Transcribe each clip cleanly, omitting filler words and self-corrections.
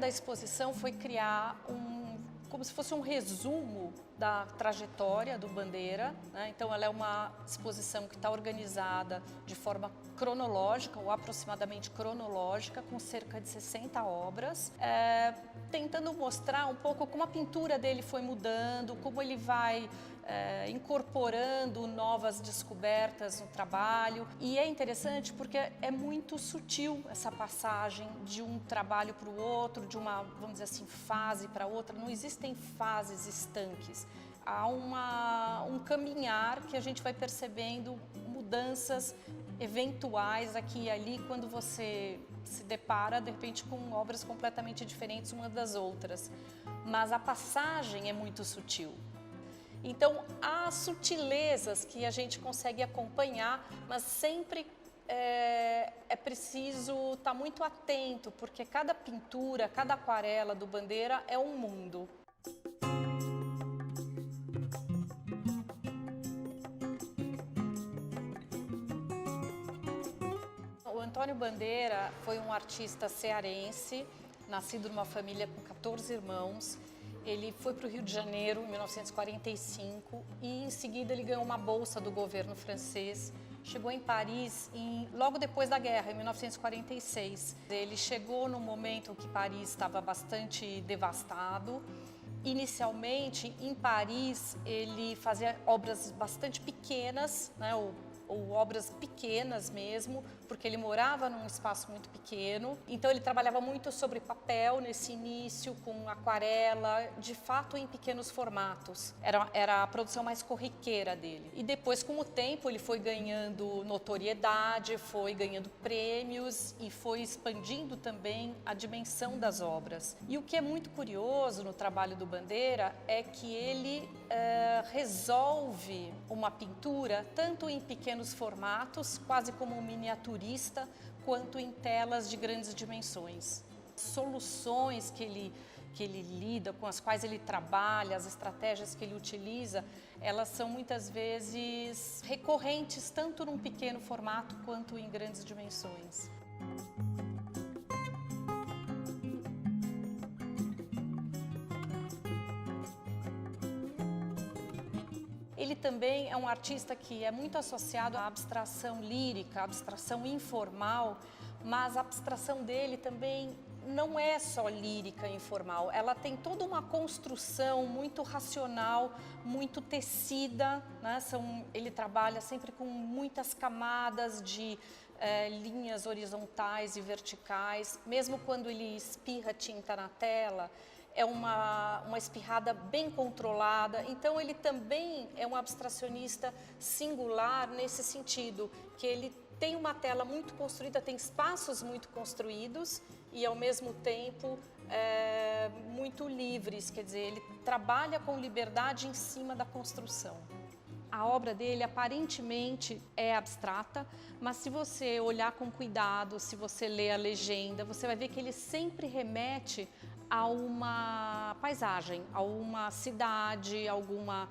exposição foi criar como se fosse um resumo da trajetória do Bandeira, né? Então ela é uma exposição que está organizada de forma cronológica, ou aproximadamente cronológica, com cerca de 60 obras, tentando mostrar um pouco como a pintura dele foi mudando, como ele vai incorporando novas descobertas no trabalho. E é interessante porque é muito sutil essa passagem de um trabalho para o outro, de uma, vamos dizer assim, fase para outra. Não existem fases estanques. Há um caminhar que a gente vai percebendo mudanças eventuais aqui e ali quando você se depara, de repente, com obras completamente diferentes umas das outras. Mas a passagem é muito sutil. Então, há sutilezas que a gente consegue acompanhar, mas sempre é preciso estar muito atento, porque cada pintura, cada aquarela do Bandeira é um mundo. O Antônio Bandeira foi um artista cearense, nascido numa família com 14 irmãos. Ele foi para o Rio de Janeiro em 1945 e em seguida ele ganhou uma bolsa do governo francês. Chegou em Paris logo depois da guerra, em 1946. Ele chegou no momento que Paris estava bastante devastado. Inicialmente, em Paris, ele fazia obras bastante pequenas, né, ou obras pequenas mesmo, porque ele morava num espaço muito pequeno. Então ele trabalhava muito sobre papel nesse início, com aquarela, de fato em pequenos formatos. Era a produção mais corriqueira dele. E depois, com o tempo, ele foi ganhando notoriedade, foi ganhando prêmios e foi expandindo também a dimensão das obras. E o que é muito curioso no trabalho do Bandeira é que ele resolve uma pintura tanto em pequenos formatos, quase como um miniaturista, quanto em telas de grandes dimensões. Soluções que ele lida, com as quais ele trabalha, as estratégias que ele utiliza, elas são muitas vezes recorrentes tanto num pequeno formato quanto em grandes dimensões. Ele também é um artista que é muito associado à abstração lírica, à abstração informal, mas a abstração dele também não é só lírica e informal, ela tem toda uma construção muito racional, muito tecida, né? Ele trabalha sempre com muitas camadas de linhas horizontais e verticais, mesmo quando ele espirra tinta na tela, é uma espirrada bem controlada. Então ele também é um abstracionista singular nesse sentido, que ele tem uma tela muito construída, tem espaços muito construídos e ao mesmo tempo muito livres, quer dizer, ele trabalha com liberdade em cima da construção. A obra dele aparentemente é abstrata, mas se você olhar com cuidado, se você ler a legenda, você vai ver que ele sempre remete a uma paisagem, a uma cidade, alguma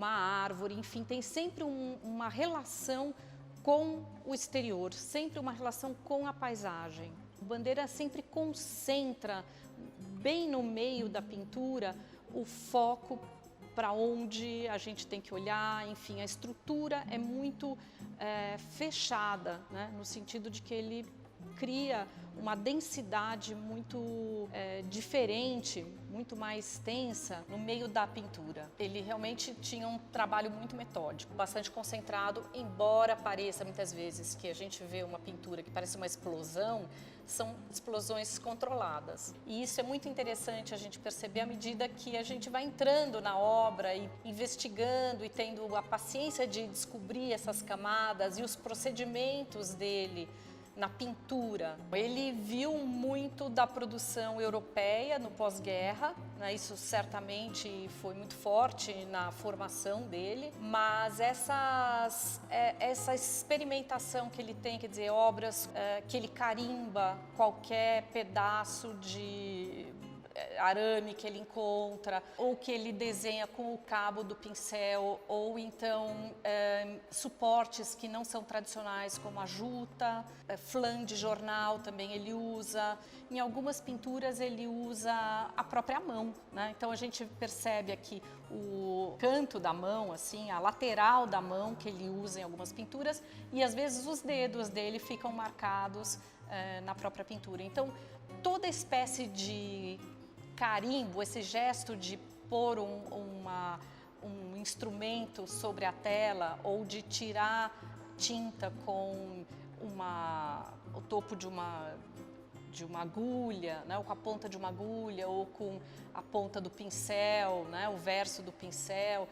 árvore, enfim, tem sempre uma relação com o exterior, sempre uma relação com a paisagem. O Bandeira sempre concentra bem no meio da pintura o foco para onde a gente tem que olhar, enfim, a estrutura é muito fechada, né? No sentido de que ele cria uma densidade muito diferente, muito mais extensa no meio da pintura. Ele realmente tinha um trabalho muito metódico, bastante concentrado, embora pareça muitas vezes que a gente vê uma pintura que parece uma explosão, são explosões controladas. E isso é muito interessante a gente perceber à medida que a gente vai entrando na obra e investigando e tendo a paciência de descobrir essas camadas e os procedimentos dele na pintura. Ele viu muito da produção europeia no pós-guerra, né? Isso certamente foi muito forte na formação dele, mas essa experimentação que ele tem, quer dizer, obras que ele carimba qualquer pedaço de arame que ele encontra, ou que ele desenha com o cabo do pincel, ou então suportes que não são tradicionais, como a juta, flan de jornal também ele usa. Em algumas pinturas ele usa a própria mão, né? Então a gente percebe aqui o canto da mão, assim, a lateral da mão que ele usa em algumas pinturas, e às vezes os dedos dele ficam marcados na própria pintura. Então toda espécie de carimbo, esse gesto de pôr um instrumento sobre a tela ou de tirar tinta com o topo de uma agulha, né, ou com a ponta de uma agulha, ou com a ponta do pincel, né, o verso do pincel.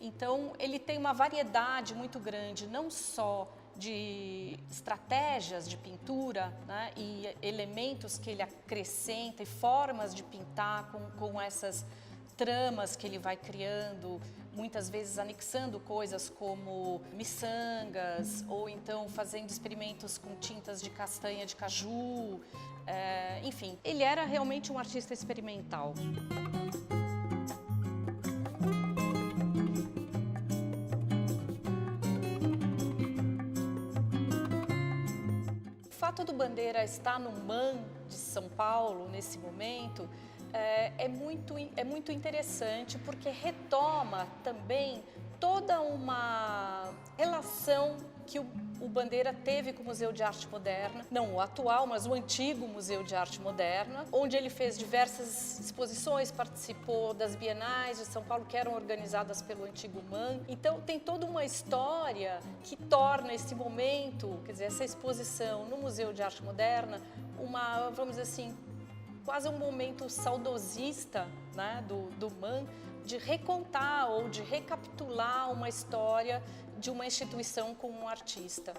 Então, ele tem uma variedade muito grande, não só de estratégias de pintura, né, e elementos que ele acrescenta e formas de pintar com essas tramas que ele vai criando, muitas vezes anexando coisas como miçangas, ou então fazendo experimentos com tintas de castanha de caju. Enfim, ele era realmente um artista experimental. O fato do Bandeira estar no MAM de São Paulo nesse momento é muito interessante, porque retoma também toda uma relação que o Bandeira teve com o Museu de Arte Moderna, não o atual, mas o antigo Museu de Arte Moderna, onde ele fez diversas exposições, participou das bienais de São Paulo que eram organizadas pelo antigo MAM. Então tem toda uma história que torna esse momento, quer dizer, essa exposição no Museu de Arte Moderna, vamos dizer assim, quase um momento saudosista, né, do MAM, de recontar ou de recapitular uma história de uma instituição com um artista.